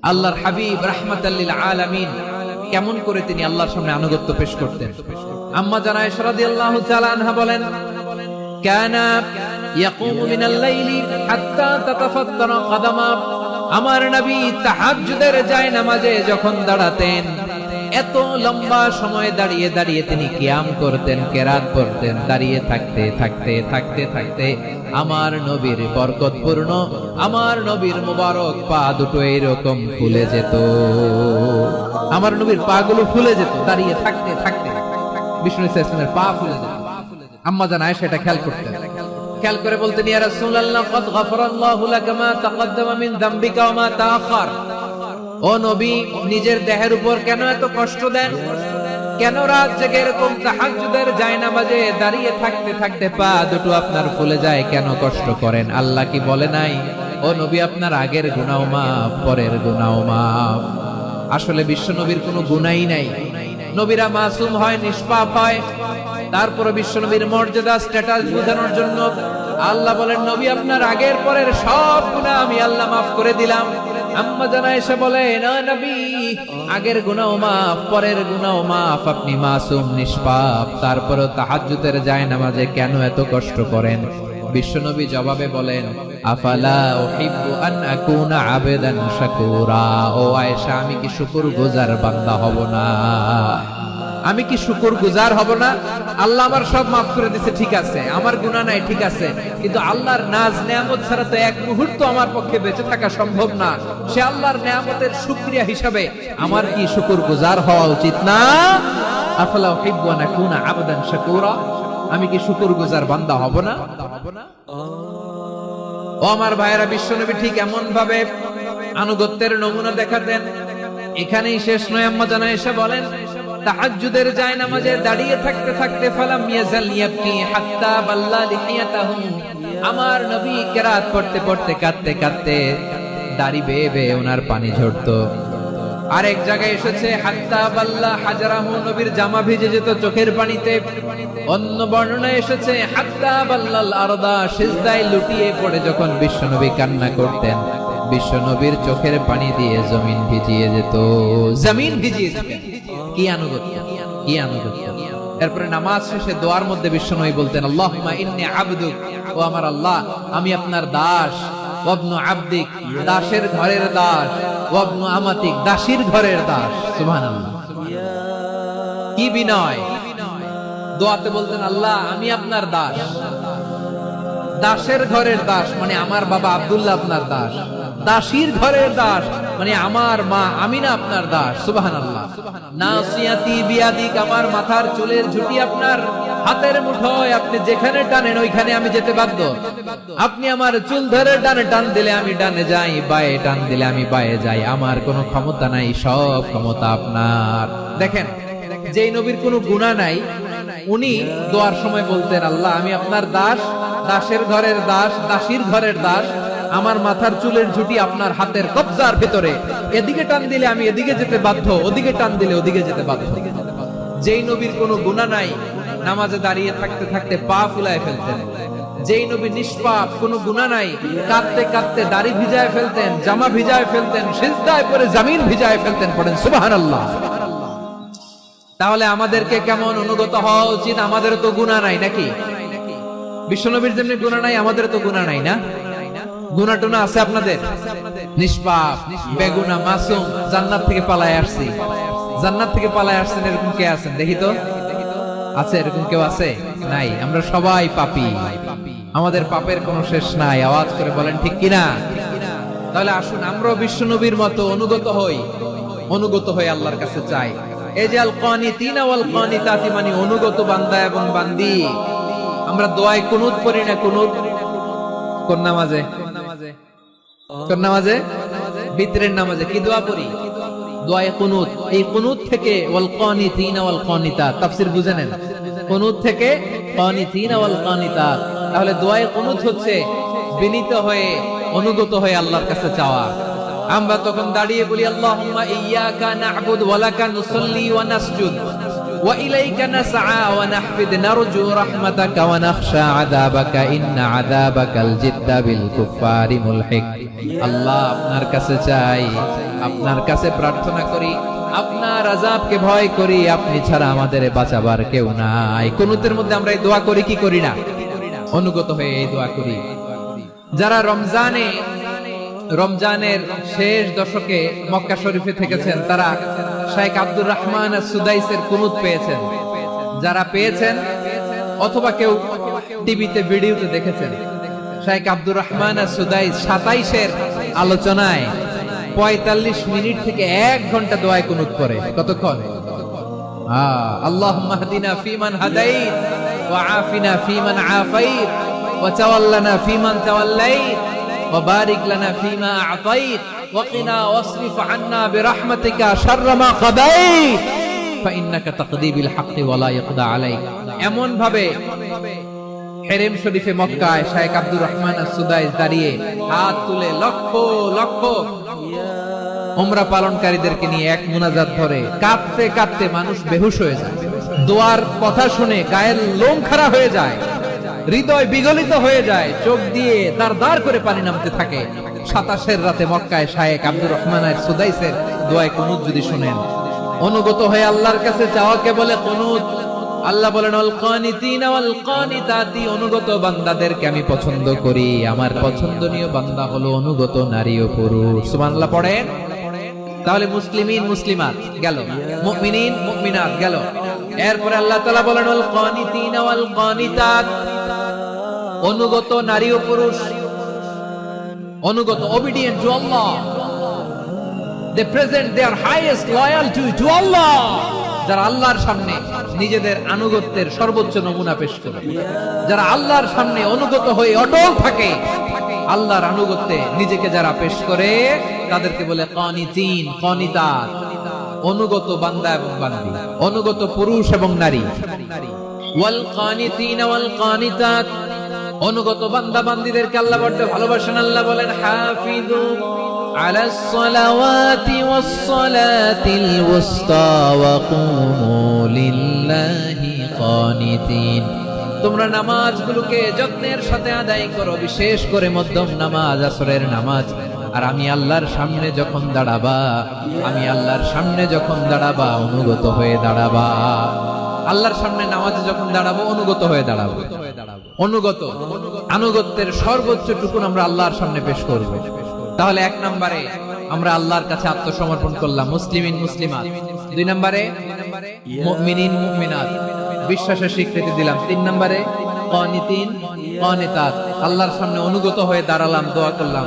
আল্লাহর হাবিব রাহমাতাল লিল আলামিন কেমন করে তিনি আল্লাহর সামনে আনুগত্য পেশ করতেন। আম্মা জান আয়েশা রাদিয়াল্লাহু তাআলা আনহা বলেন, কানা ইয়াকুমু মিনাল লাইলি হাত্তা তাতাফাত্তারা কদামা। আমার নবী তাহাজ্জুদের জায়নামাজে যখন দাঁড়াতেন, এত লম্বা সময় দাঁড়িয়ে দাঁড়িয়ে তিনি কিয়াম করতেন, কেরাত পড়তেন। দাঁড়িয়ে থাকতে থাকতে থাকতে থাকতে আমার নবীর বরকতপূর্ণ, আমার নবীর মুবারক পা দুটো এরকম ফুলে যেত। আমার নবীর পা গুলো ফুলে যেত দাঁড়িয়ে থাকতে থাকতে। বিষ্ণু ইসলামের পা ফুলে যেত। আম্মা জান আয়েশা এটা খেয়াল করতেন। খেয়াল করে বলতেন, ইয়া রাসূলুল্লাহ ক্বাদ গাফারাল্লাহু লাকা মা তাকদ্দামা মিন যামবিকা ওয়া মা তাআখার। ও নবী, নিজের দেহের উপর কেন এত কষ্ট দেন? কেন রাত জেগে এরকম তাহাজ্জুদের জায়নামাজে দাঁড়িয়ে থাকতে থাকতে পা দুটো আপনার ফুলে যায়? কেন কষ্ট করেন? আল্লাহ কি বলে নাই, ও নবী আপনার আগের গুনাহ মাফ, পরের গুনাহ মাফ? আসলে বিশ্ব নবীর কোনো গুনাহই নাই। নবীরা মাসুম হয়, নিষ্পাপ হয়। তারপরে বিশ্ব নবীর মর্যাদা, স্ট্যাটাস বোঝানোর জন্য আল্লাহ বলেন, নবী আপনার আগের পরের সব গুনাহ আমি আল্লাহ মাফ করে দিলাম। আম্মা জান আয়েশা বলেন, ও নবী, আগের গুনাহ মাফ, পরের গুনাহ মাফ, আপনি মাসুম, নিষ্পাপ, তারপরে তাহাজ্জুদের জায়নামাজে কেন এত কষ্ট করেন? বিশ্বনবী জবাবে বলেন, আফালা উহিব্বু আন আকুনা আবেদান শাকুরা। ও আয়েশা, আমি কি শুকরগুজার বান্দা হব না? আমি কি শুকরগুজার হব না? আল্লাহ আমার সব মাফ করে দিয়েছে, ঠিক আছে, আমার গুনাহ নাই, ঠিক আছে, কিন্তু আল্লাহর নাজ নেয়ামত ছাড়া তো এক মুহূর্ত আমার পক্ষে বেঁচে থাকা সম্ভব না। সে আল্লাহর নেয়ামতের শুকরিয়া হিসাবে আমার কি শুকরগুজার হওয়া উচিত না? আফালা উহিব্বু আন আকুনা আবদান শাকুরা। আমি কি শুকরগুজার বান্দা হব না? ও আমার ভাইয়েরা, বিশ্বনবী ঠিক এমন ভাবে আনুগত্যের নমুনা দেখাতেন। এখানেই শেষ নয়। আম্মা জান আয়েশা বলেন, তাহাজ্জুদের জায়নামাজে দাঁড়িয়ে থাকতে থাকতে ফালাম ইয়াজাল ইয়াবকি হাত্তা বাল্লা লিহিয়াতাহু। আমার নবী কেরাত পড়তে পড়তে কাঁদতে কাঁদতে দাড়ি বেয়ে বেয়ে ওনার পানি ঝরতো। আরেক জায়গায় এসেছে হাত্তা বাল্লা হাজারাহু, নবীর জামা ভিজে যেত চোখের পানিতে। অন্য বর্ণনায় এসেছে হাত্তা বাল্লাল আরদা, সিজদায় লুটিয়ে পড়ে যখন বিশ্বনবী কান্না করতেন, বিশ্বনবীর চোখের পানি দিয়ে জমিন ভিজিয়ে যেত। জমিন ভিজিয়ে যেত। কি আনুগত্য, কি আনুগত্য! এরপরে নামাজ শেষে দোয়ার মধ্যে বিশ্বনবী বলতেন, আল্লাহুম্মা ইন্নী আবদুক, ও আমার আল্লাহ, আমি আপনার দাস। ওয়াবনু আবদিক, দাসের ঘরের দাস। ওয়াবনু আমাতিক, দাসীর ঘরের দাস। সুবহানাল্লাহ, কি বিনয়! দোয়াতে বলতেন, আল্লাহ আমি আপনার দাস। দাসের ঘরের দাস মানে আমার বাবা আব্দুল্লাহ আপনার দাস। দাসীর ঘরের দাস মানে আমার মা আমিনা আপনার দাস। সুবহানাল্লাহ। নাসিয়াতি বিয়াদিক, আমার মাথার চুলের ঝুঁটি আপনার হাতের মুঠোয়, আপনি যেখানে টানেন ওইখানে আমি যেতে বাধ্য। আপনি আমার চুল ধরে ডানে টান দিলে আমি ডানে যাই, বায়ে টান দিলে আমি বায়ে যাই। আমার কোনো ক্ষমতা নাই, সব ক্ষমতা আপনার। দেখেন, যেই নবীর কোনো গুনাহ নাই, উনি দোয়ার সময় বলতেন, আল্লাহ আমি আপনার দাস, দাসের ঘরের দাস, দাসীর ঘরের দাস। আমার মাথার চুলের ঝুঁটি আপনার হাতের কবজার ভেতরে, এদিকে টান দিলে আমি এদিকে যেতে বাধ্য, ওদিকে টান দিলে ওদিকে যেতে বাধ্য। যেই নবীর কোনো গুনাহ নাই, নামাজে দাঁড়িয়ে থাকতে থাকতে পা ফুলায় ফেলতেন। যেই নবী নিষ্পাপ, কোনো গুনাহ নাই, কাঁদতে কাঁদতে দাড়ি ভিজায় ফেলতেন, জামা ভিজায় ফেলতেন, সিজদায় পড়ে জমিন ভিজায় ফেলতেন। পড়েন সুবহানাল্লাহ। তাহলে আমাদেরকে কেমন অনুগত হওয়া উচিত? আমাদের তো গুনাহ নাই নাকি? বিশ্বনবীর যেমনি গুনাহ নাই, আমাদের তো গুনাহ নাই না? গুনাহ টুনা আছে আপনাদের? নিষ্পাপ, বেগুনা, মাসুম, জান্নাত থেকে পালায় আসছি। জান্নাত থেকে পালায় আসছেন এরকম কে আছেন? দেখি তো, আছে এরকম কেউ? আছে? নাই। আমরা সবাই পাপী, আমাদের পাপের কোনো শেষ নাই। আওয়াজ করে বলেন ঠিক কিনা? তাহলে আসুন আমরাও বিশ্বনবীর মতো অনুগত হই, অনুগত হই আল্লাহর কাছে চাই। এই যে আল কানিতিনা ওয়াল কানিতাতি, মানে অনুগত বান্দা এবং বান্দি। আমরা দোয়ায় কুনুত পড়ি না? কুনুত কোন নামাজে? কোন নামাজে? বিতরের নামাজে কি দোয়া পড়ি? দোয়ায়ে কুনুত। এই কুনুত থেকে ওয়াল কানিতিনা ওয়াল কানিতাত, তাফসীর বুঝে নেন। কুনুত থেকে কানিতিনা ওয়াল কানিতাত। তাহলে দোয়ায়ে কুনুত হচ্ছে বিনীত হয়ে, অনুগত হয়ে আল্লাহর কাছে চাওয়া। আমরা তখন দাঁড়িয়ে বলি, আল্লাহুম্মা ইয়্যাকা না'বুদু ওয়া লাকা নুসাল্লি ওয়া নাসজুদ ওয়া ইলাইকা নাসআ ওয়া নাহফিদ নারজু রাহমাতাকা ওয়া নাখশা আযাবাকা ইন্না আযাবাকাল জিদ্দা বিল কুফফারি মুলহিক। আল্লাহ আপনার কাছে চাই, আপনার কাছে প্রার্থনা করি, আপনার আযাবকে ভয় করি, আপনি ছাড়া আমাদের বাঁচাবার কেউ নাই। কুনুতের মধ্যে আমরা এই দোয়া করি কি করি না? অনুগত হয়ে এই দোয়া করি। যারা রমজানের শেষ দশকে মক্কা শরীফে থেকেছেন, তারা শাইখ আব্দুর রহমান আস-সুদাইসের কুনুত পেয়েছেন। যারা পেয়েছেন অথবা কেউ টিভিতে ভিডিওতে দেখেছেন, শাইখ আব্দুর রহমান আস-সুদাইস 27-এর আলোচনায় 45 মিনিট থেকে 1 ঘন্টা দোয়ায় কুনুত করে। কতক্ষণ? আল্লাহুম্মা হদিনা ফিমান হাদাইত ওয়া আফিনা ফিমান আফাইত ওয়া তাওয়াল্লানা ফিমান তাওয়াল্লাইত ওয়া বারিক লানা ফিমা আ'তাইত ওয়া কিনা ওয়াসরিফ আন্না বিরহমাতিকা শাররা মা কাদাইত ফাইন্নাকা তাকদি বিল হাক্কি ওয়া লা ইয়াকদা আলাইক। এমন ভাবে হেরেম শরীফে মক্কায় শাইখ আব্দুর রহমান আস-সুদাইস দাঁড়িয়ে হাত তুলে লক্ষ লক্ষ উমরা পালনকারীদেরকে নিয়ে এক মুনাজাত ধরে কাঁদতে কাঁদতে মানুষ বেহুশ হয়ে যায়। দোয়ার কথা শুনে গায়ের লোম খাড়া হয়ে যায়, হৃদয় বিগলিত হয়ে যায়, চোখ দিয়ে দার করে পানি নামতে থাকে। 27-এর রাতে মক্কায় শাইখ আব্দুর রহমান আস-সুদাইসের দোয়ায় কুনুত যদি শুনেন, অনুগত হয়ে আল্লাহর কাছে চাওয়াকে বলে কুনুত। আল্লাহ বলেন আল কানিতিনা ওয়াল কানিতাতি, অনুগত বান্দাদেরকে আমি পছন্দ করি। আমার পছন্দনীয় বান্দা হলো অনুগত নারী ও পুরুষ। সুবহানাল্লাহ পড়েন। তাহলে মুসলিমিন মুসলিমাত গেল, মুমিনিন মুমিনাত গেল। এরপরে আল্লাহ তাআলা বলেন আল কানিতিনা ওয়াল কানিতাত, অনুগত নারী ও পুরুষ, অনুগত obedient to Allah, they present their highest loyalty to Allah। যারা আল্লাহর সামনে নিজেদের আনুগত্যের সর্বোচ্চ নমুনা পেশ করে, যারা আল্লাহর সামনে অনুগত হয়ে অটল থাকে, আল্লাহর আনুগত্যে নিজেকে যারা পেশ করে, তাদেরকে বলে কানিতিন কানিতাত, অনুগত বান্দা এবং বান্দি, অনুগত পুরুষ এবং নারী। ওয়াল কানিতিনা ওয়াল কানিতাত, অনুগত বান্দা বান্দীদেরকে আল্লাহ বড় ভালোবাসেন। আল্লাহ বলেন হাফিজু আলাস সালাওয়াতি ওয়াস সালাতিল ওয়াসতা ওয়া কুমু লিল্লাহি কানিতিন, তোমরা নামাজগুলোকে যত্নের সাথে আদায় করো, বিশেষ করে মধ্যম নামাজ, আসরের নামাজ। আর আমি আল্লাহর সামনে যখন দাঁড়াবা, আমি আল্লাহর সামনে যখন দাঁড়াবা অনুগত হয়ে দাঁড়াবা। আল্লাহর সামনে নামাজে যখন দাঁড়াবো অনুগত হয়ে দাঁড়াবো। অনুগত, আনুগত্যের সর্বোচ্চ টুকুন আমরা আল্লাহর সামনে পেশ করব। তাহলে 1 নম্বরে আমরা আল্লাহর কাছে আত্মসমর্পণ করলাম, মুসলিমিন মুসলিমাত। 2 নম্বরে মুমিনিন মুমিনাত, বিশ্বাসের স্বীকৃতি দিলাম। 3 নম্বরে কানিতিন কানিতাত, আল্লাহর সামনে অনুগত হয়ে দাঁড়ালাম, দোয়া করলাম।